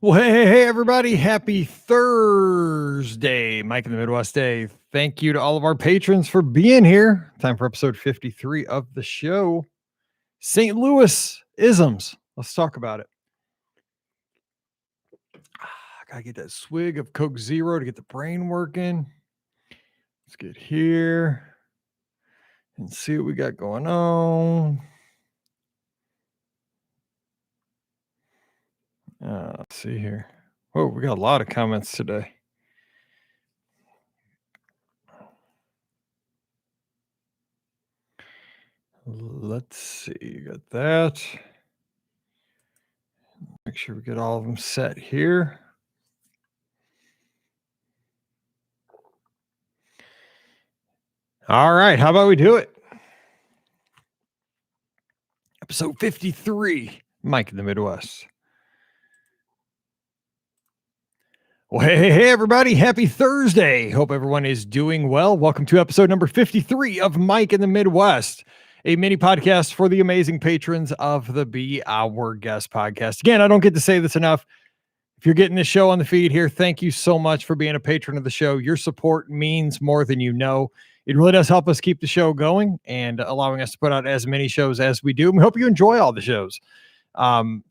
Well, hey, everybody. Happy Thursday, Mike in the Midwest Day. Thank you to all of our patrons for being here. Time for episode 53 of the show. St. Louis-isms. Let's talk about it. I gotta get that swig of Coke Zero to get the brain working. Let's get here and see what we got going on. Let's see here. Oh, we got a lot of comments today. Let's see. You got that. Make sure we get all of them set here. All right. How about we do it? Episode 53, Mike in the Midwest. Well, hey, everybody. Happy Thursday. Hope everyone is doing well. Welcome to episode number 53 of Mike in the Midwest, a mini podcast for the amazing patrons of the Be Our Guest podcast. Again, I don't get to say this enough. If you're getting this show on the feed here, thank you so much for being a patron of the show. Your support means more than you know. It really does help us keep the show going and allowing us to put out as many shows as we do. And we hope you enjoy all the shows.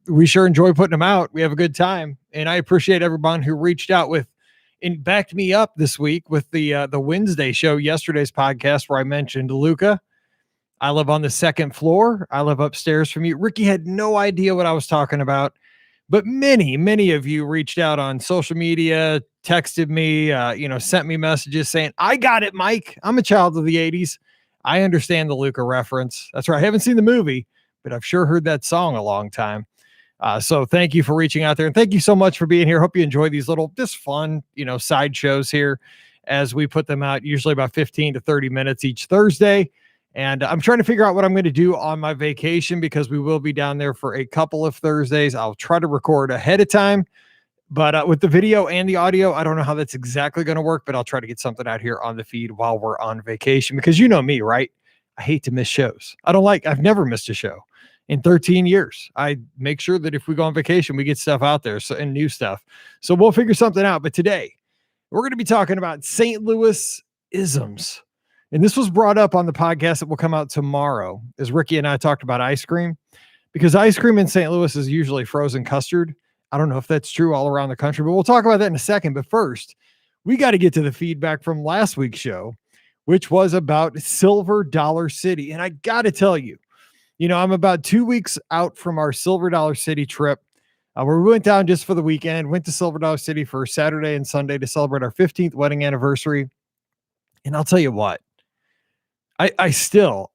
We sure enjoy putting them out. We have a good time. And I appreciate everyone who reached out with and backed me up this week with the Wednesday show, yesterday's podcast, where I mentioned Luca. I live on the second floor. I live upstairs from you. Ricky had no idea what I was talking about. But many of you reached out on social media, texted me, sent me messages saying, I got it, Mike. I'm a child of the 80s. I understand the Luca reference. That's right. I haven't seen the movie, but I've sure heard that song a long time. So thank you for reaching out there. And thank you so much for being here. Hope you enjoy these little, just fun, side shows here as we put them out, usually about 15 to 30 minutes each Thursday. And I'm trying to figure out what I'm going to do on my vacation because we will be down there for a couple of Thursdays. I'll try to record ahead of time, but with the video and the audio, I don't know how that's exactly going to work, but I'll try to get something out here on the feed while we're on vacation because you know me, right? I hate to miss shows. I've never missed a show in 13 years. I make sure that if we go on vacation, we get stuff out there and new stuff. So we'll figure something out. But today we're going to be talking about St. Louis-isms. And this was brought up on the podcast that will come out tomorrow as Ricky and I talked about ice cream because ice cream in St. Louis is usually frozen custard. I don't know if that's true all around the country, but we'll talk about that in a second. But first, we got to get to the feedback from last week's show, which was about Silver Dollar City. And I got to tell you, I'm about 2 weeks out from our Silver Dollar City trip where we went down just for the weekend, went to Silver Dollar City for Saturday and Sunday to celebrate our 15th wedding anniversary. And I'll tell you what, I fell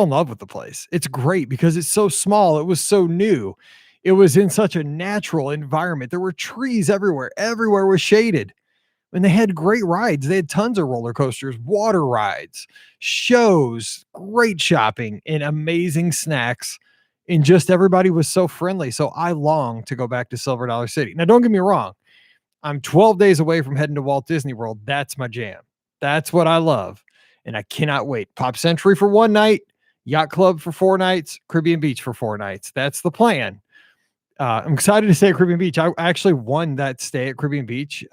in love with the place. It's great because it's so small. It was so new. It was in such a natural environment. There were trees everywhere. Everywhere was shaded. And they had great rides. They had tons of roller coasters, water rides, shows, great shopping, and amazing snacks. And just everybody was so friendly. So I long to go back to Silver Dollar City. Now, don't get me wrong. I'm 12 days away from heading to Walt Disney World. That's my jam. That's what I love. And I cannot wait. Pop Century for one night, Yacht Club for 4 nights, Caribbean Beach for 4 nights. That's the plan. I'm excited to stay at Caribbean Beach. I actually won that stay at Caribbean Beach.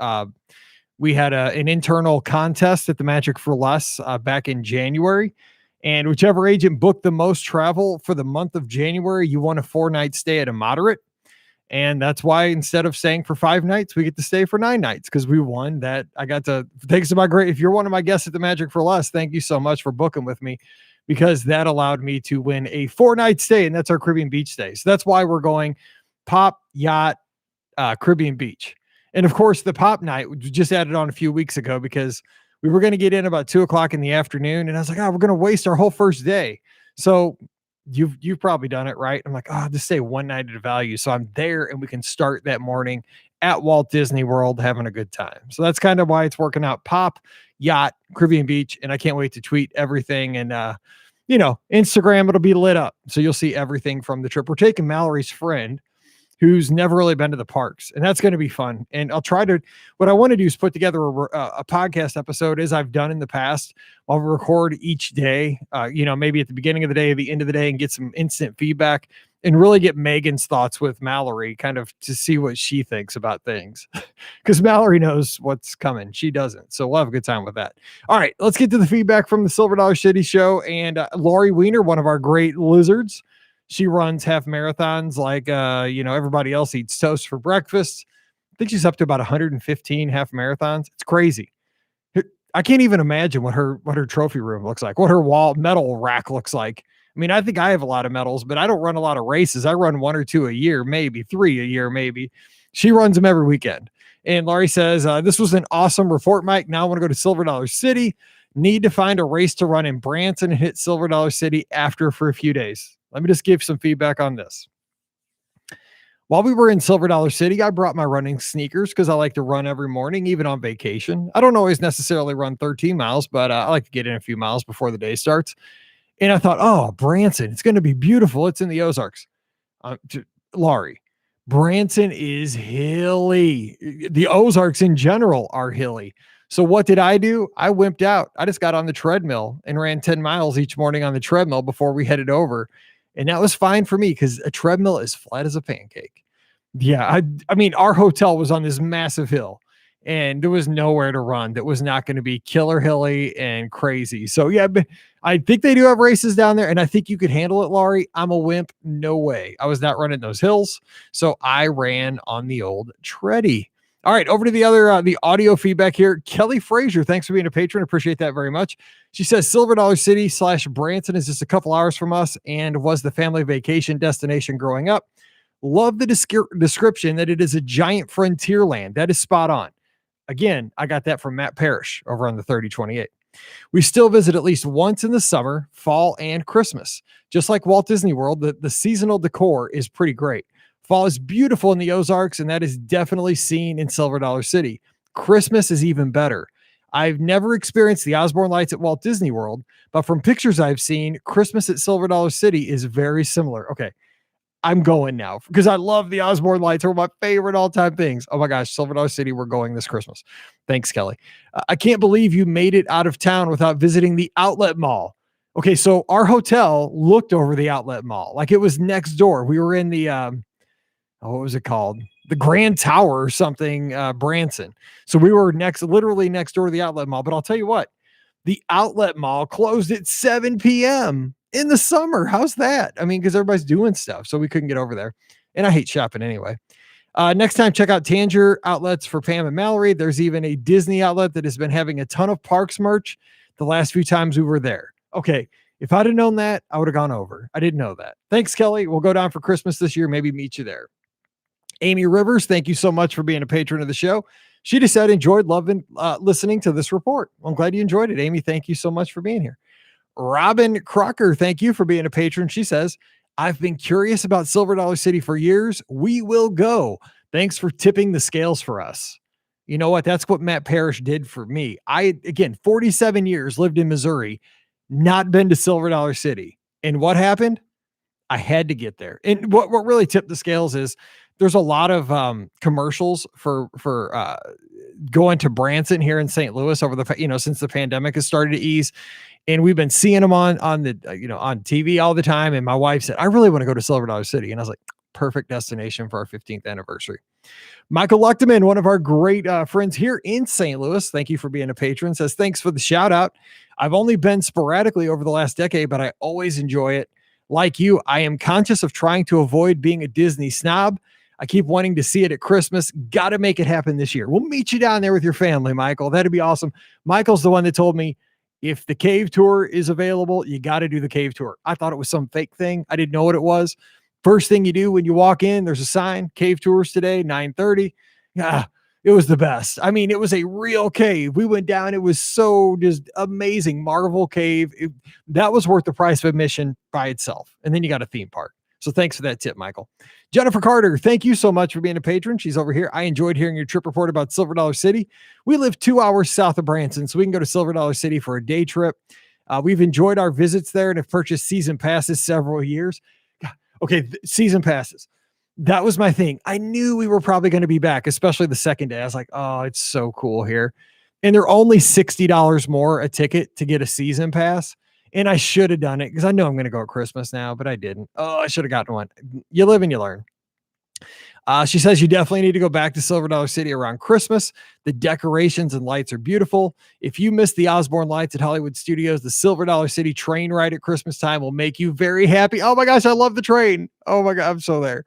We had an internal contest at the Magic for Less back in January. And whichever agent booked the most travel for the month of January, you won a 4-night stay at a moderate. And that's why instead of staying for 5 nights, we get to stay for 9 nights because we won that. I got to, thanks to my great, if you're one of my guests at the Magic for Less, thank you so much for booking with me because that allowed me to win a 4-night stay. And that's our Caribbean Beach stay. So that's why we're going Pop, Yacht, Caribbean Beach. And of course, the Pop night we just added on a few weeks ago because we were going to get in about 2:00 in the afternoon. And I was like, we're going to waste our whole first day. So you've probably done it, right? I'm like, just stay 1 night at a value. So I'm there and we can start that morning at Walt Disney World having a good time. So that's kind of why it's working out. Pop, Yacht, Caribbean Beach. And I can't wait to tweet everything. And, Instagram, it'll be lit up. So you'll see everything from the trip. We're taking Mallory's friend who's never really been to the parks. And that's going to be fun. And what I want to do is put together a podcast episode as I've done in the past. I'll record each day, maybe at the beginning of the day, or the end of the day, and get some instant feedback and really get Megan's thoughts with Mallory, kind of to see what she thinks about things. Because Mallory knows what's coming. She doesn't. So we'll have a good time with that. All right, let's get to the feedback from the Silver Dollar City show. And Lori Weiner, one of our great lizards, she runs half marathons like, everybody else eats toast for breakfast. I think she's up to about 115 half marathons. It's crazy. I can't even imagine what her trophy room looks like, what her wall medal rack looks like. I mean, I think I have a lot of medals, but I don't run a lot of races. I run 1 or 2 a year, maybe 3 a year, maybe. She runs them every weekend. And Laurie says, this was an awesome report, Mike. Now I want to go to Silver Dollar City. Need to find a race to run in Branson and hit Silver Dollar City after for a few days. Let me just give some feedback on this. While we were in Silver Dollar City, I brought my running sneakers because I like to run every morning, even on vacation. I don't always necessarily run 13 miles, but I like to get in a few miles before the day starts. And I thought, oh, Branson, it's going to be beautiful. It's in the Ozarks. Laurie, Branson is hilly. The Ozarks in general are hilly. So what did I do? I wimped out. I just got on the treadmill and ran 10 miles each morning on the treadmill before we headed over. And that was fine for me because a treadmill is flat as a pancake. Yeah, I mean, our hotel was on this massive hill and there was nowhere to run that was not going to be killer hilly and crazy. So yeah, but I think they do have races down there and I think you could handle it, Laurie. I'm a wimp. No way. I was not running those hills. So I ran on the old treadie. All right, over to the other, the audio feedback here. Kelly Frazier, thanks for being a patron. Appreciate that very much. She says Silver Dollar City / Branson is just a couple hours from us and was the family vacation destination growing up. Love the description that it is a giant frontier land. That is spot on. Again, I got that from Matt Parrish over on the 3028. We still visit at least once in the summer, fall, and Christmas. Just like Walt Disney World, the seasonal decor is pretty great. Fall is beautiful in the Ozarks, and that is definitely seen in Silver Dollar City. Christmas is even better. I've never experienced the Osborne lights at Walt Disney World, but from pictures I've seen, Christmas at Silver Dollar City is very similar. Okay, I'm going now because I love the Osborne lights. They're my favorite all-time things. Oh my gosh, Silver Dollar City, we're going this Christmas. Thanks, Kelly. I can't believe you made it out of town without visiting the outlet mall. Okay, so our hotel looked over the outlet mall. Like it was next door. We were in the, what was it called? The Grand Tower or something, Branson. So we were literally next door to the outlet mall. But I'll tell you what, the outlet mall closed at 7 p.m. in the summer. How's that? I mean, because everybody's doing stuff, so we couldn't get over there. And I hate shopping anyway. Next time, check out Tanger outlets for Pam and Mallory. There's even a Disney outlet that has been having a ton of parks merch the last few times we were there. Okay, if I'd have known that, I would have gone over. I didn't know that. Thanks, Kelly. We'll go down for Christmas this year. Maybe meet you there. Amy Rivers, thank you so much for being a patron of the show. She just said, enjoyed listening to this report. Well, I'm glad you enjoyed it, Amy. Thank you so much for being here. Robin Crocker, thank you for being a patron. She says, I've been curious about Silver Dollar City for years. We will go. Thanks for tipping the scales for us. You know what? That's what Matt Parrish did for me. Again, 47 years lived in Missouri, not been to Silver Dollar City. And what happened? I had to get there. And what really tipped the scales is there's a lot of commercials for going to Branson here in St. Louis over the, since the pandemic has started to ease. And we've been seeing them on the, on TV all the time. And my wife said, I really want to go to Silver Dollar City. And I was like, perfect destination for our 15th anniversary. Michael Luchtman, one of our great friends here in St. Louis, thank you for being a patron, says, thanks for the shout out. I've only been sporadically over the last decade, but I always enjoy it. Like you, I am conscious of trying to avoid being a Disney snob. I keep wanting to see it at Christmas. Got to make it happen this year. We'll meet you down there with your family, Michael. That'd be awesome. Michael's the one that told me if the cave tour is available, you got to do the cave tour. I thought it was some fake thing. I didn't know what it was. First thing you do when you walk in, there's a sign, cave tours today, 9:30. Yeah, it was the best. I mean, it was a real cave. We went down. It was so just amazing. Marvel Cave. That was worth the price of admission by itself. And then you got a theme park. So thanks for that tip, Michael. Jennifer Carter, thank you so much for being a patron. She's over here. I enjoyed hearing your trip report about Silver Dollar City. We live 2 hours south of Branson, so we can go to Silver Dollar City for a day trip. We've enjoyed our visits there and have purchased season passes several years. Okay, season passes. That was my thing. I knew we were probably going to be back, especially the second day. I was like, oh, it's so cool here. And they're only $60 more a ticket to get a season pass. And I should have done it because I know I'm going to go at Christmas now, but I didn't. Oh, I should have gotten one. You live and you learn. She says you definitely need to go back to Silver Dollar City around Christmas. The decorations and lights are beautiful. If you missed the Osborne lights at Hollywood Studios, the Silver Dollar City train ride at Christmas time will make you very happy. Oh my gosh, I love the train. Oh my God, I'm so there.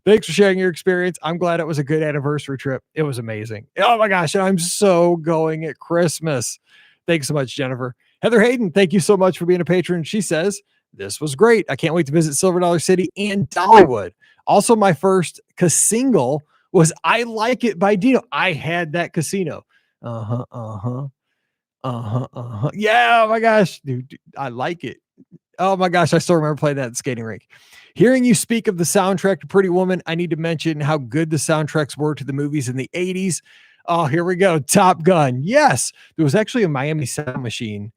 Thanks for sharing your experience. I'm glad it was a good anniversary trip. It was amazing. Oh my gosh, and I'm so going at Christmas. Thanks so much, Jennifer. Heather Hayden, thank you so much for being a patron. She says, this was great. I can't wait to visit Silver Dollar City and Dollywood. Also, my first casino was I Like It by Dino. I had that casino. Yeah, oh my gosh, dude, I like it. Oh my gosh, I still remember playing that at the skating rink. Hearing you speak of the soundtrack to Pretty Woman, I need to mention how good the soundtracks were to the movies in the 80s. Oh, here we go. Top Gun. Yes, there was actually a Miami Sound Machine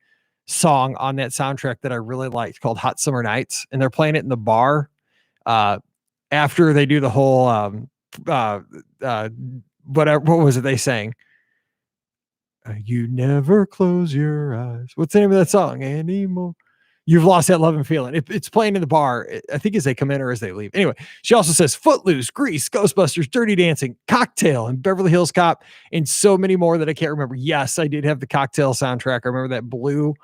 song on that soundtrack that I really liked called Hot Summer Nights, and they're playing it in the bar. After they do the whole whatever, what was it they sang? You never close your eyes. What's the name of that song anymore? You've lost that love and feeling. It's playing in the bar. I think as they come in or as they leave. Anyway, she also says Footloose, Grease, Ghostbusters, Dirty Dancing, Cocktail, and Beverly Hills Cop, and so many more that I can't remember. Yes, I did have the Cocktail soundtrack. I remember that blue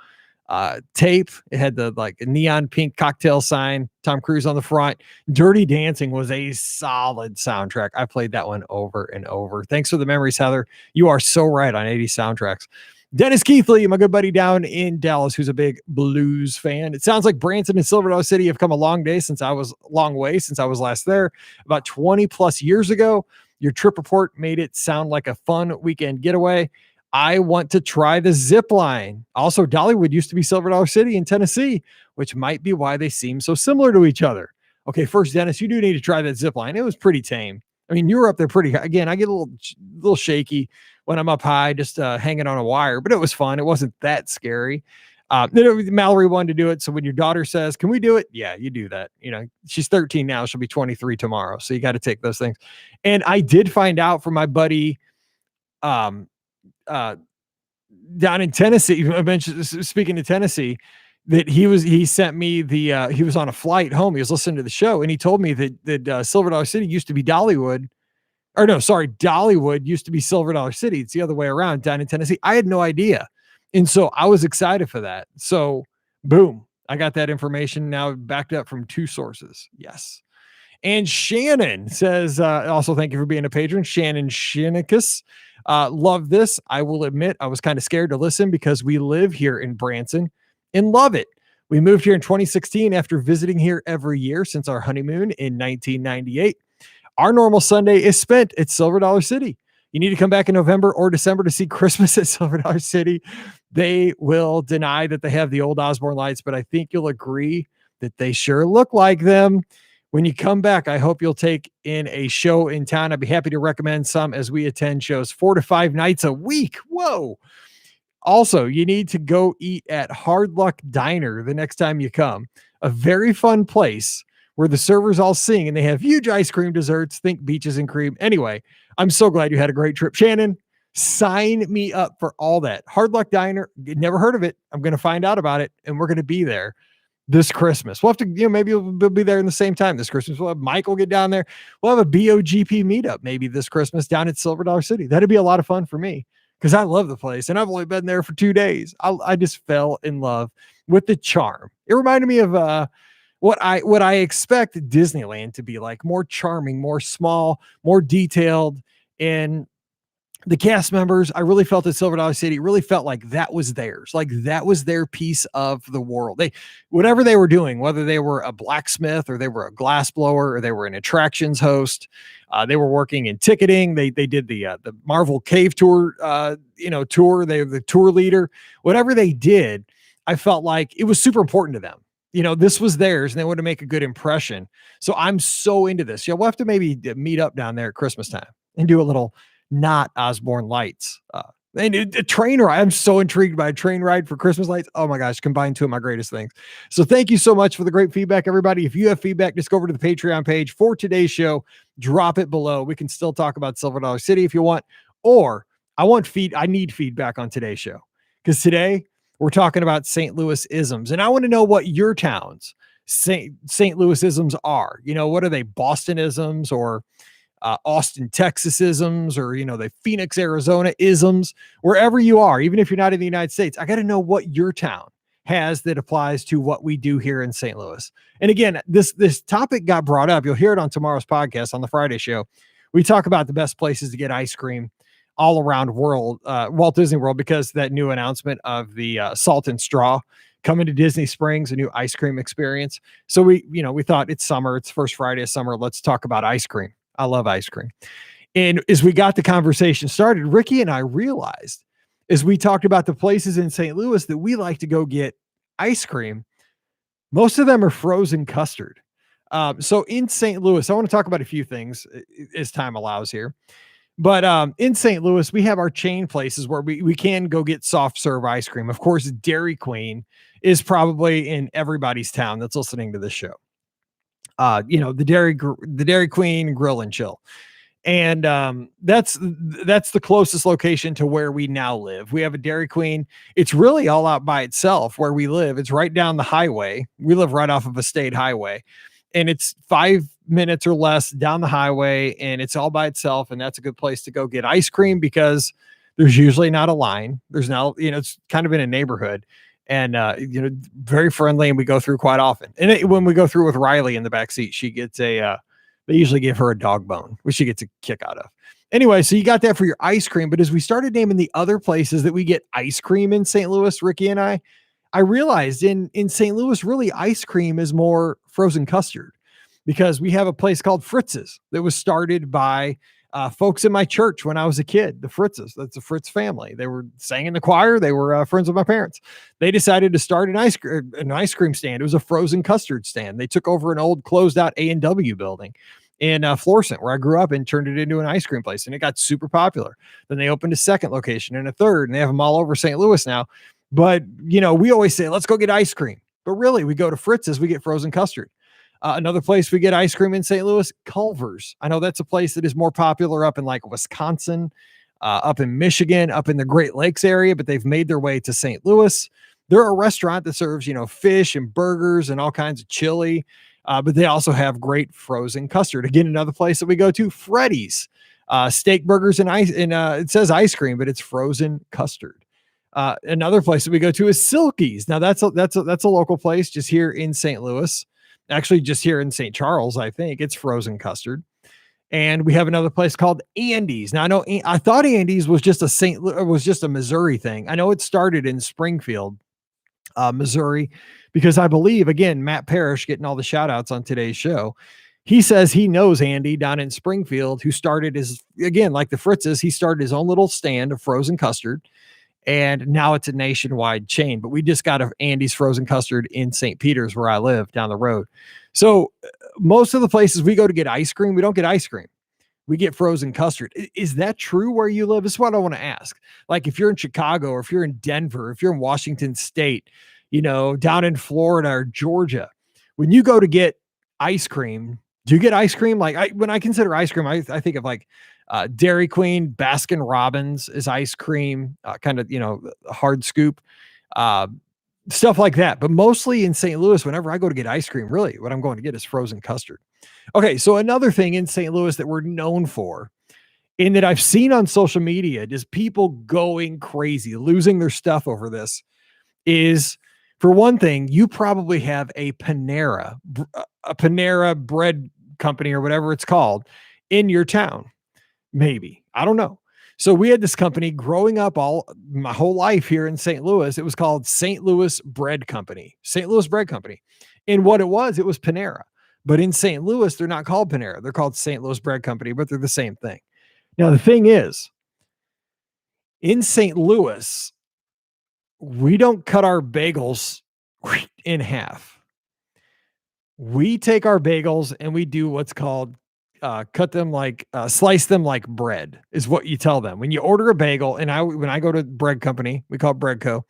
tape. It had the like neon pink cocktail sign, Tom Cruise on the front. Dirty Dancing was a solid soundtrack. I played that one over and over. Thanks for the memories, Heather. You are so right on 80s soundtracks. Dennis Keithley, my good buddy down in Dallas, who's a big blues fan. It sounds like Branson and Silver Dollar City have come a long way since I was last there about 20 plus years ago. Your trip report made it sound like a fun weekend getaway. I want to try the zip line. Also, Dollywood used to be Silver Dollar City in Tennessee, which might be why they seem so similar to each other. Okay, first, Dennis, you do need to try that zip line. It was pretty tame. I mean, you were up there pretty high. Again, I get a little shaky when I'm up high, just hanging on a wire, but it was fun. It wasn't that scary. Mallory wanted to do it. So when your daughter says, can we do it? Yeah, you do that. You know, she's 13 now. She'll be 23 tomorrow. So you got to take those things. And I did find out from my buddy, down in Tennessee, speaking of Tennessee, that he sent me he was on a flight home. He was listening to the show and he told me that Silver Dollar City used to be Dollywood. Or no, sorry, Dollywood used to be Silver Dollar City. It's the other way around down in Tennessee. I had no idea. And so I was excited for that. So boom, I got that information now backed up from two sources. Yes. And Shannon says, also thank you for being a patron. Shannon Shinicus. Love this. I will admit I was kind of scared to listen because we live here in Branson and love it. We moved here in 2016 after visiting here every year since our honeymoon in 1998. Our normal Sunday is spent at Silver Dollar City. You need to come back in November or December to see Christmas at Silver Dollar City. They will deny that they have the old Osborne lights, but I think you'll agree that they sure look like them. When you come back, I hope you'll take in a show in town. I'd be happy to recommend some as we attend shows 4 to 5 nights a week. Whoa. Also, you need to go eat at Hard Luck Diner the next time you come. A very fun place where the servers all sing and they have huge ice cream desserts. Think beaches and cream. Anyway, I'm so glad you had a great trip. Shannon, sign me up for all that. Hard Luck Diner, never heard of it. I'm going to find out about it and we're going to be there this Christmas. We'll have to, maybe we'll be there in the same time this Christmas. We'll have Michael get down there. We'll have a BOGP meetup maybe this Christmas down at Silver Dollar City. That'd be a lot of fun for me because I love the place and I've only been there for 2 days. I just fell in love with the charm. It reminded me of what I expect Disneyland to be like, more charming, more small, more detailed. And the cast members, I really felt at Silver Dollar City, really felt like that was theirs. Like that was their piece of the world. Whatever they were doing, whether they were a blacksmith or they were a glass blower or they were an attractions host, they were working in ticketing. They did the Marvel Cave tour, tour. They were the tour leader. Whatever they did, I felt like it was super important to them. This was theirs and they wanted to make a good impression. So I'm so into this. We'll have to maybe meet up down there at Christmas time and do a little not Osborne lights. And a train ride. I'm so intrigued by a train ride for Christmas lights. Oh my gosh, combined two of my greatest things. So thank you so much for the great feedback, everybody. If you have feedback, just go over to the Patreon page for today's show. Drop it below. We can still talk about Silver Dollar City if you want, or I need feedback on today's show. Because today We're talking about St. Louis-isms. And I want to know what your towns St. Louis-isms are. What are they? Boston-isms or Austin, Texas-isms, or, the Phoenix, Arizona-isms, wherever you are, even if you're not in the United States. I got to know what your town has that applies to what we do here in St. Louis. And again, this topic got brought up. You'll hear it on tomorrow's podcast on the Friday show. We talk about the best places to get ice cream all around Walt Disney World, because that new announcement of the Salt and Straw coming to Disney Springs, a new ice cream experience. So we thought it's summer, it's first Friday of summer. Let's talk about ice cream. I love ice cream. And as we got the conversation started, Ricky and I realized, as we talked about the places in St. Louis that we like to go get ice cream, most of them are frozen custard. So in St. Louis, I want to talk about a few things as time allows here. But in St. Louis, we have our chain places where we can go get soft serve ice cream. Of course, Dairy Queen is probably in everybody's town that's listening to this show. The Dairy Queen Grill and Chill. And that's the closest location to where we now live. We have a Dairy Queen. It's really all out by itself where we live. It's right down the highway. We live right off of a state highway, and it's 5 minutes or less down the highway, and it's all by itself. And that's a good place to go get ice cream because there's usually not a line. There's now, it's kind of in a neighborhood, and very friendly, and we go through quite often. And when we go through with Riley in the back seat, she gets they usually give her a dog bone, which she gets a kick out of. Anyway, so you got that for your ice cream. But as we started naming the other places that we get ice cream in St. Louis, Ricky and I realized in St. Louis, really ice cream is more frozen custard, because we have a place called Fritz's that was started by folks in my church when I was a kid. The Fritz's, that's a Fritz family. They were sang in the choir. They were friends with my parents. They decided to start an ice cream stand. It was a frozen custard stand. They took over an old closed out A&W building in Florissant, where I grew up, and turned it into an ice cream place. And it got super popular. Then they opened a second location and a third, and they have them all over St. Louis now. But, we always say, let's go get ice cream. But really, we go to Fritz's, we get frozen custard. Another place we get ice cream in St. Louis, Culver's. I know that's a place that is more popular up in like Wisconsin, up in Michigan, up in the Great Lakes area, but they've made their way to St. Louis. They're a restaurant that serves, fish and burgers and all kinds of chili, but they also have great frozen custard. Again, another place that we go to, Freddy's, steak burgers and ice, and it says ice cream, but it's frozen custard. Another place that we go to is Silky's. Now that's a local place just here in St. Louis. Actually, just here in St. Charles, I think it's frozen custard. And we have another place called Andy's. Now, I thought Andy's was just a Missouri thing. I know it started in Springfield, Missouri, because I believe, again, Matt Parrish getting all the shout outs on today's show. He says he knows Andy down in Springfield, who started again, like the Fritz's, he started his own little stand of frozen custard. And now it's a nationwide chain, but we just got Andy's frozen custard in St. Peter's, where I live down the road. So most of the places we go to get ice cream, we don't get ice cream. We get frozen custard. Is that true where you live? This is what I want to ask. Like if you're in Chicago, or if you're in Denver, if you're in Washington State, down in Florida or Georgia, when you go to get ice cream, do you get ice cream? Like when I consider ice cream, I think of like Dairy Queen, Baskin Robbins is ice cream, kind of, hard scoop, stuff like that. But mostly in St. Louis, whenever I go to get ice cream, really what I'm going to get is frozen custard. Okay. So another thing in St. Louis that we're known for, and that I've seen on social media, just people going crazy, losing their stuff over this, is, for one thing, you probably have a Panera bread company or whatever it's called in your town. Maybe. I don't know. So we had this company growing up my whole life here in St. Louis. It was called St. Louis Bread Company. St. Louis Bread Company. And what it was Panera. But in St. Louis, they're not called Panera. They're called St. Louis Bread Company, but they're the same thing. Now, the thing is, in St. Louis, we don't cut our bagels in half. We take our bagels and we do what's called cut them like slice them like bread, is what you tell them when you order a bagel. And when I go to Bread Company, we call it Bread Co.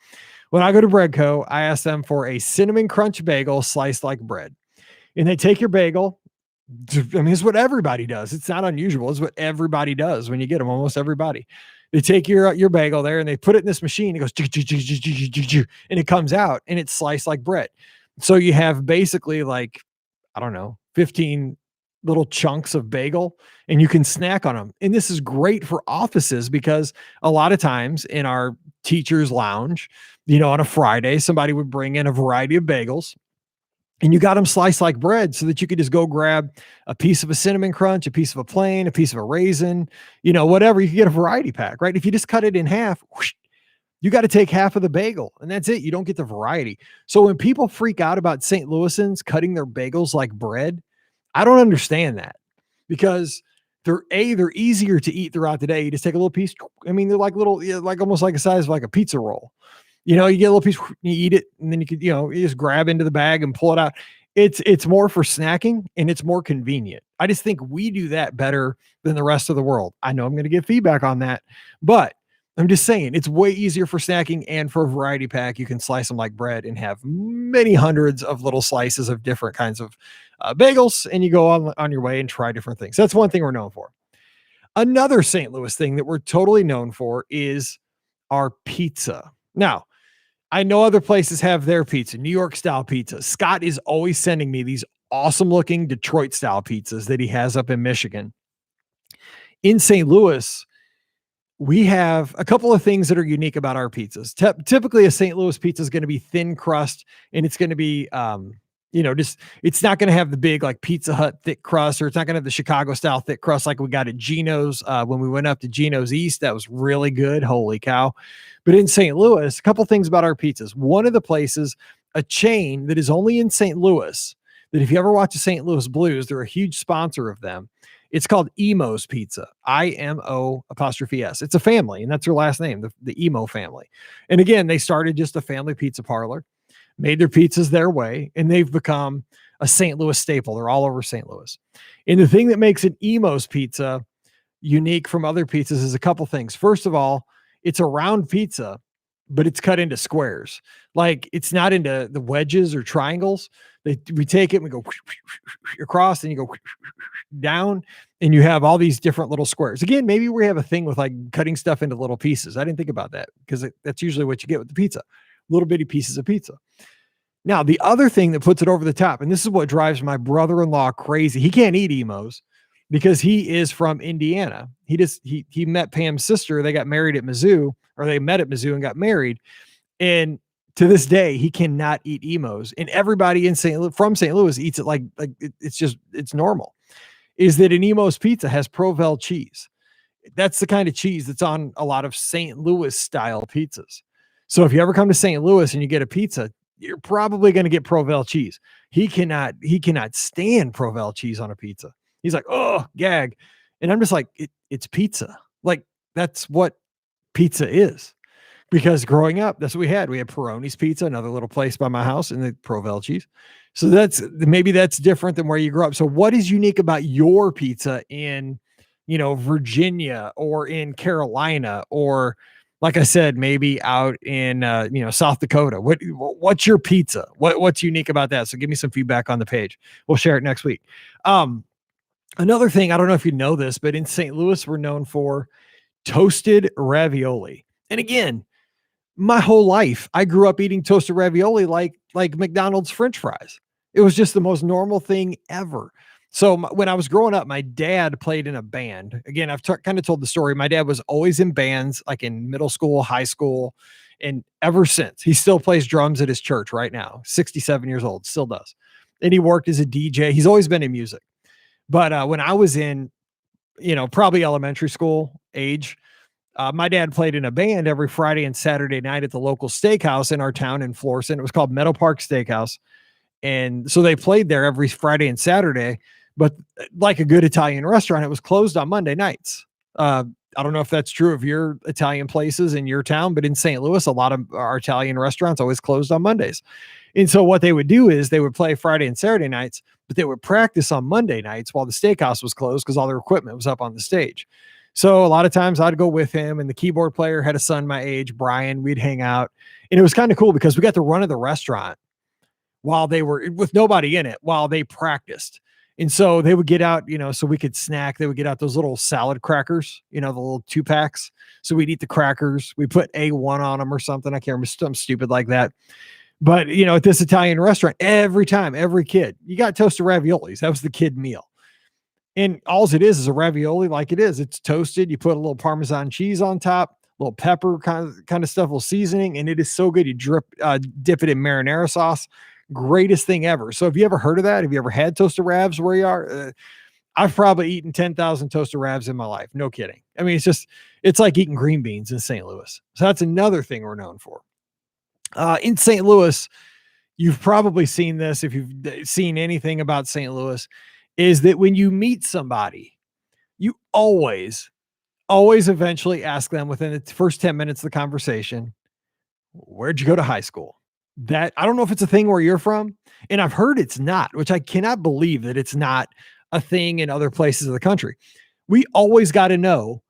When I go to Bread Co., I ask them for a cinnamon crunch bagel sliced like bread. And they take your bagel. I mean, it's what everybody does. It's not unusual. It's what everybody does when you get them, almost everybody. They take your bagel there and they put it in this machine. It goes, and it comes out and it's sliced like bread. So you have basically like, I don't know, 15 little chunks of bagel and you can snack on them. And this is great for offices because a lot of times in our teacher's lounge, on a Friday, somebody would bring in a variety of bagels and you got them sliced like bread so that you could just go grab a piece of a cinnamon crunch, a piece of a plain, a piece of a raisin, whatever. You can get a variety pack, right? If you just cut it in half, whoosh, you got to take half of the bagel and that's it. You don't get the variety. So when people freak out about St. Louisans cutting their bagels like bread, I don't understand that because they're easier to eat throughout the day. You just take a little piece. I mean, they're like little, like almost like the size of like a pizza roll. You get a little piece, you eat it, and then you could, you just grab into the bag and pull it out. It's more for snacking and it's more convenient. I just think we do that better than the rest of the world. I know I'm going to get feedback on that, but I'm just saying it's way easier for snacking and for a variety pack. You can slice them like bread and have many hundreds of little slices of different kinds of bagels, and you go on your way and try different things. That's one thing we're known for. Another St. Louis thing that we're totally known for is our pizza. Now, I know other places have their pizza, New York style pizza. Scott is always sending me these awesome looking Detroit style pizzas that he has up in Michigan. In St. Louis, we have a couple of things that are unique about our pizzas. Typically a St. Louis pizza is going to be thin crust and it's going to be, it's not going to have the big like Pizza Hut thick crust, or it's not going to have the Chicago style thick crust like we got at Geno's. When we went up to Geno's East, that was really good. Holy cow. But in St. Louis, a couple things about our pizzas. One of the places, a chain that is only in St. Louis, that if you ever watch the St. Louis Blues, they're a huge sponsor of them. It's called Emo's Pizza, IMO''S. It's a family, and that's their last name, the Emo family. And again, they started just a family pizza parlor, made their pizzas their way, and they've become a St. Louis staple. They're all over St. Louis. And the thing that makes an Emo's Pizza unique from other pizzas is a couple things. First of all, it's a round pizza, but it's cut into squares. Like it's not into the wedges or triangles. We take it and we go across and you go down and you have all these different little squares. Again, maybe we have a thing with like cutting stuff into little pieces. I didn't think about that because that's usually what you get with the pizza, little bitty pieces of pizza. Now, the other thing that puts it over the top, and this is what drives my brother-in-law crazy. He can't eat Emos because he is from Indiana. He met Pam's sister. They got married at Mizzou, or they met at Mizzou and got married. And to this day, he cannot eat Emos. And everybody from St. Louis eats it like it's normal. Is that an Emo's pizza has Provel cheese? That's the kind of cheese that's on a lot of St. Louis style pizzas. So if you ever come to St. Louis and you get a pizza, you're probably going to get Provel cheese. He cannot stand Provel cheese on a pizza. He's like, oh, gag. And I'm just like, it's pizza. Like, that's what pizza is. Because growing up, that's what we had. We had Peroni's Pizza, another little place by my house, and the Provel cheese. So maybe that's different than where you grew up. So what is unique about your pizza in, Virginia or in Carolina, or like I said, maybe out in, South Dakota? What's your pizza? What's unique about that? So give me some feedback on the page. We'll share it next week. Another thing, I don't know if you know this, but in St. Louis, we're known for toasted ravioli. And again, my whole life, I grew up eating toasted ravioli like McDonald's French fries. It was just the most normal thing ever. So when I was growing up, my dad played in a band. Again, I've kind of told the story. My dad was always in bands, like in middle school, high school, and ever since. He still plays drums at his church right now, 67 years old, still does. And he worked as a DJ. He's always been in music. But when I was in, probably elementary school age, my dad played in a band every Friday and Saturday night at the local steakhouse in our town in Florissant. It was called Meadow Park Steakhouse. And so they played there every Friday and Saturday, but like a good Italian restaurant, it was closed on Monday nights. I don't know if that's true of your Italian places in your town, but in St. Louis, a lot of our Italian restaurants always closed on Mondays. And so what they would do is they would play Friday and Saturday nights, but they would practice on Monday nights while the steakhouse was closed because all their equipment was up on the stage. So a lot of times I'd go with him, and the keyboard player had a son my age, Brian. We'd hang out, and it was kind of cool because we got to run of the restaurant while they were with nobody in it while they practiced. And so they would get out, so we could snack. They would get out those little salad crackers, the little 2 packs. So we'd eat the crackers. We put A1 on them or something. I can't remember, something stupid like that. But, at this Italian restaurant, every time, every kid, you got toasted raviolis. That was the kid meal. And all it is a ravioli like it is. It's toasted. You put a little Parmesan cheese on top, a little pepper kind of stuff, a little seasoning, and it is so good. You dip it in marinara sauce. Greatest thing ever. So have you ever heard of that? Have you ever had toasted ravs where you are? I've probably eaten 10,000 toasted ravs in my life. No kidding. I mean, it's like eating green beans in St. Louis. So that's another thing we're known for. In St. Louis, you've probably seen this if you've seen anything about St. Louis, is that when you meet somebody, you always eventually ask them within the first 10 minutes of the conversation, where'd you go to high school? That I don't know if it's a thing where you're from, and I've heard it's not, which I cannot believe that it's not a thing in other places of the country. We always got to know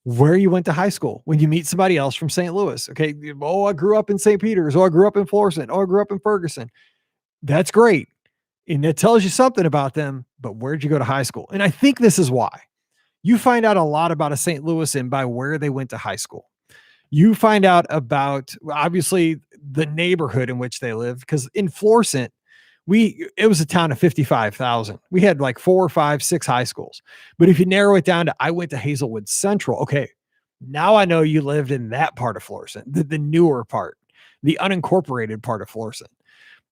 where you went to high school when you meet somebody else from St. Louis. Okay. Oh, I grew up in St. Peter's. Oh, I grew up in Florissant. Oh, I grew up in Ferguson. That's great. And it tells you something about them, but where'd you go to high school? And I think this is why. You find out a lot about a St. Louisan by where they went to high school. You find out about, obviously, the neighborhood in which they live, because in Florissant, it was a town of 55,000. We had like 4, 5, 6 high schools. But if you narrow it down to, I went to Hazelwood Central. Okay, now I know you lived in that part of Florissant, the newer part, the unincorporated part of Florissant.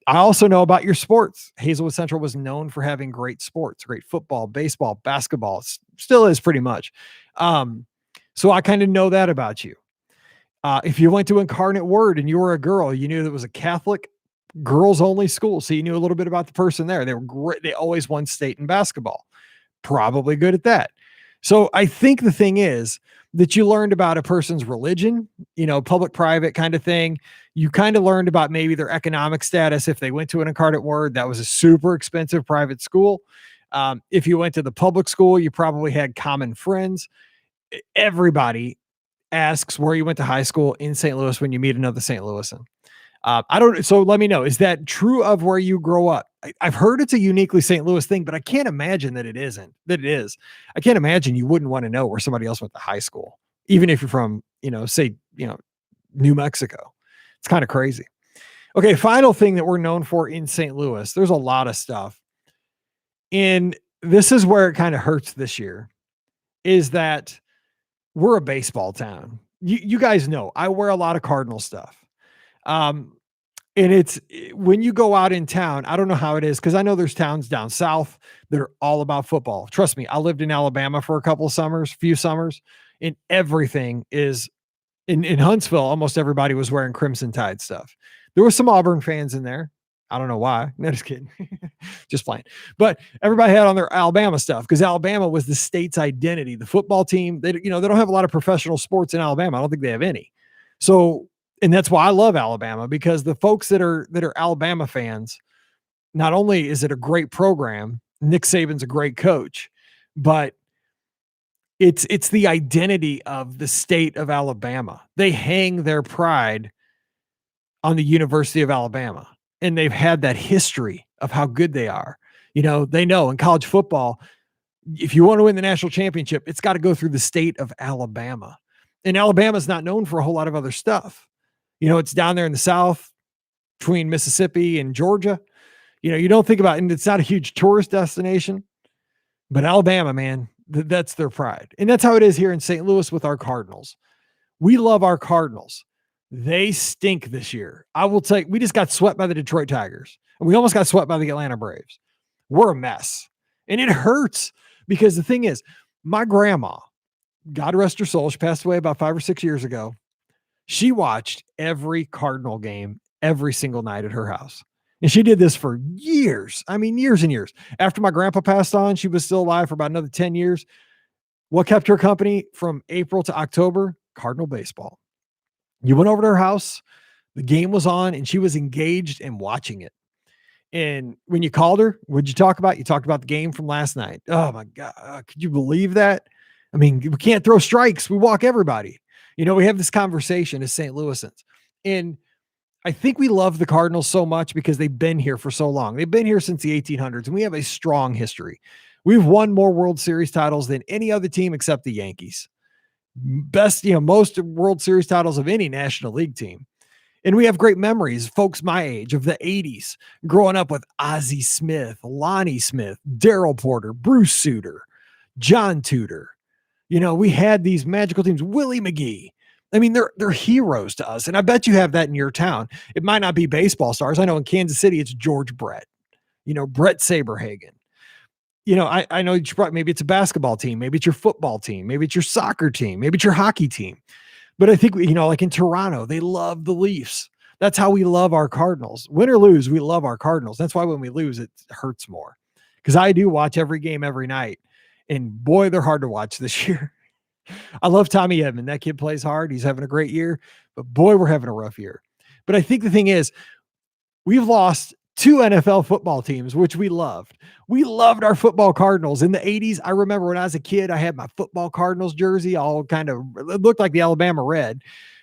I also know about your sports. Hazelwood Central was known for having great sports, great football, baseball, basketball. Still is pretty much. So I kind of know that about you. If you went to Incarnate Word and you were a girl, you knew that it was a Catholic girls only school. So you knew a little bit about the person there. They were great. They always won state in basketball. Probably good at that. So I think the thing is that you learned about a person's religion, public, private kind of thing. You kind of learned about maybe their economic status. If they went to an Incarnate Word, that was a super expensive private school. If you went to the public school, you probably had common friends. Everybody asks where you went to high school in St. Louis when you meet another St. Louisan. So let me know, is that true of where you grow up? I've heard it's a uniquely St. Louis thing, but I can't imagine that it is. I can't imagine you wouldn't want to know where somebody else went to high school, even if you're from, say, New Mexico. It's kind of crazy. Okay. Final thing that we're known for in St. Louis, there's a lot of stuff. And this is where it kind of hurts this year, is that we're a baseball town. You guys know I wear a lot of Cardinal stuff. And it's when you go out in town, I don't know how it is, because I know there's towns down south that are all about football. Trust me, I lived in Alabama for a few summers, and everything is in Huntsville. Almost everybody was wearing Crimson Tide stuff. There were some Auburn fans in there. I don't know why. No, just kidding. Just playing. But everybody had on their Alabama stuff because Alabama was the state's identity. The football team, they don't have a lot of professional sports in Alabama. I don't think they have any. So, and that's why I love Alabama, because the folks that are Alabama fans, not only is it a great program, Nick Saban's a great coach, but it's the identity of the state of Alabama. They hang their pride on the University of Alabama, and they've had that history of how good they are. They know in college football, if you want to win the national championship, it's got to go through the state of Alabama. And Alabama's not known for a whole lot of other stuff. It's down there in the South between Mississippi and Georgia. You don't think about it, and it's not a huge tourist destination, but Alabama, man, that's their pride. And that's how it is here in St. Louis with our Cardinals. We love our Cardinals. They stink this year. We just got swept by the Detroit Tigers, and we almost got swept by the Atlanta Braves. We're a mess. And it hurts because the thing is, my grandma, God rest her soul, she passed away about 5 or 6 years ago. She watched every Cardinal game every single night at her house. And she did this for years. I mean, years and years. After my grandpa passed on, she was still alive for about another 10 years. What kept her company from April to October? Cardinal baseball. You went over to her house, the game was on, and she was engaged and watching it. And when you called her, what'd you talk about? You talked about the game from last night. Oh my God. Could you believe that? I mean, we can't throw strikes. We walk everybody. We have this conversation as St. Louisans. And I think we love the Cardinals so much because they've been here for so long. They've been here since the 1800s, and we have a strong history. We've won more World Series titles than any other team except the Yankees. Best, most World Series titles of any National League team. And we have great memories, folks my age, of the 80s, growing up with Ozzie Smith, Lonnie Smith, Daryl Porter, Bruce Sutter, John Tudor. We had these magical teams, Willie McGee. I mean, they're heroes to us. And I bet you have that in your town. It might not be baseball stars. I know in Kansas City, it's George Brett, Brett Saberhagen. I know maybe it's a basketball team, maybe it's your football team, maybe it's your soccer team, maybe it's your hockey team. But I think, like in Toronto, they love the Leafs. That's how we love our Cardinals. Win or lose, we love our Cardinals. That's why when we lose, it hurts more. Because I do watch every game every night. And boy, they're hard to watch this year. I love Tommy Edman. That kid plays hard. He's having a great year. But boy, we're having a rough year. But I think the thing is, we've lost 2 NFL football teams, which we loved. We loved our football Cardinals in the 80s. I remember when I was a kid, I had my football Cardinals jersey, all kind of, it looked like the Alabama red.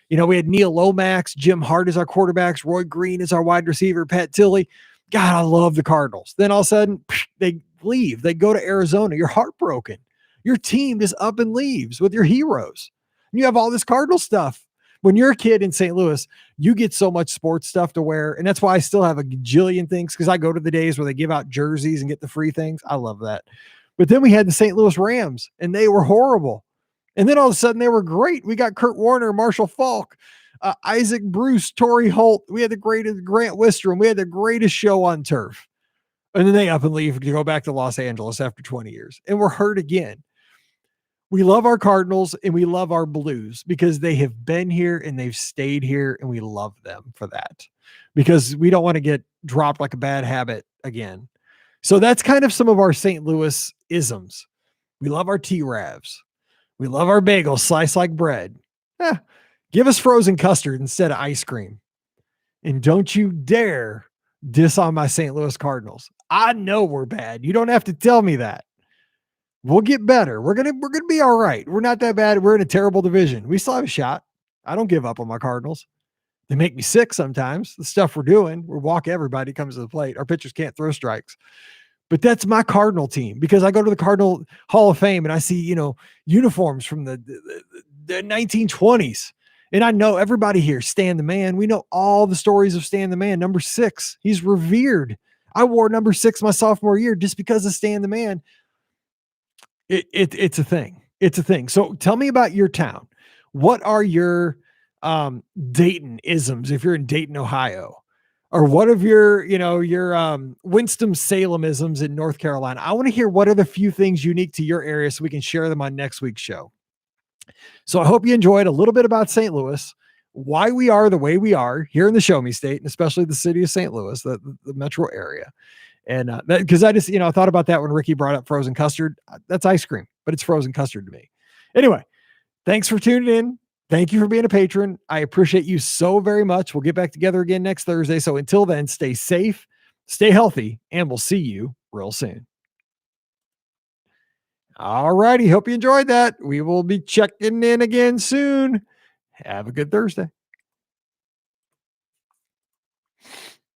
We had Neil Lomax, Jim Hart as our quarterbacks, Roy Green as our wide receiver, Pat Tilley. God, I love the Cardinals. Then all of a sudden, they leave. They go to Arizona. You're heartbroken. Your team just up and leaves with your heroes. And you have all this Cardinal stuff. When you're a kid in St. Louis, you get so much sports stuff to wear. And that's why I still have a gajillion things, because I go to the days where they give out jerseys and get the free things. I love that. But then we had the St. Louis Rams, and they were horrible. And then all of a sudden they were great. We got Kurt Warner, Marshall Faulk, Isaac Bruce, Torrey Holt. We had the greatest Grant Wistrom. We had the greatest show on turf. And then they up and leave to go back to Los Angeles after 20 years. And we're hurt again. We love our Cardinals and we love our Blues because they have been here and they've stayed here, and we love them for that, because we don't want to get dropped like a bad habit again. So that's kind of some of our St. Louis isms. We love our T-Ravs. We love our bagels sliced like bread. Give us frozen custard instead of ice cream. And don't you dare diss on my St. Louis Cardinals. I know we're bad. You don't have to tell me that. We'll get better. We're gonna be all right. We're not that bad. We're in a terrible division. We still have a shot. I don't give up on my Cardinals. They make me sick sometimes. The stuff we're doing, we walk everybody comes to the plate. Our pitchers can't throw strikes. But that's my Cardinal team, because I go to the Cardinal Hall of Fame and I see, uniforms from the 1920s. And I know everybody here, Stan the Man. We know all the stories of Stan the Man. Number 6, he's revered. I wore number 6 my sophomore year just because of Stan the Man. It's a thing. It's a thing. So tell me about your town. What are your Dayton isms if you're in Dayton, Ohio? Or what of your Winston-Salem isms in North Carolina? I want to hear what are the few things unique to your area so we can share them on next week's show. So I hope you enjoyed a little bit about St. Louis, why we are the way we are here in the Show Me State, and especially the city of St. Louis, the metro area. And because I just, I thought about that when Ricky brought up frozen custard. That's ice cream, but it's frozen custard to me. Anyway, thanks for tuning in. Thank you for being a patron. I appreciate you so very much. We'll get back together again next Thursday. So until then, stay safe, stay healthy, and we'll see you real soon. All righty. Hope you enjoyed that. We will be checking in again soon. Have a good Thursday.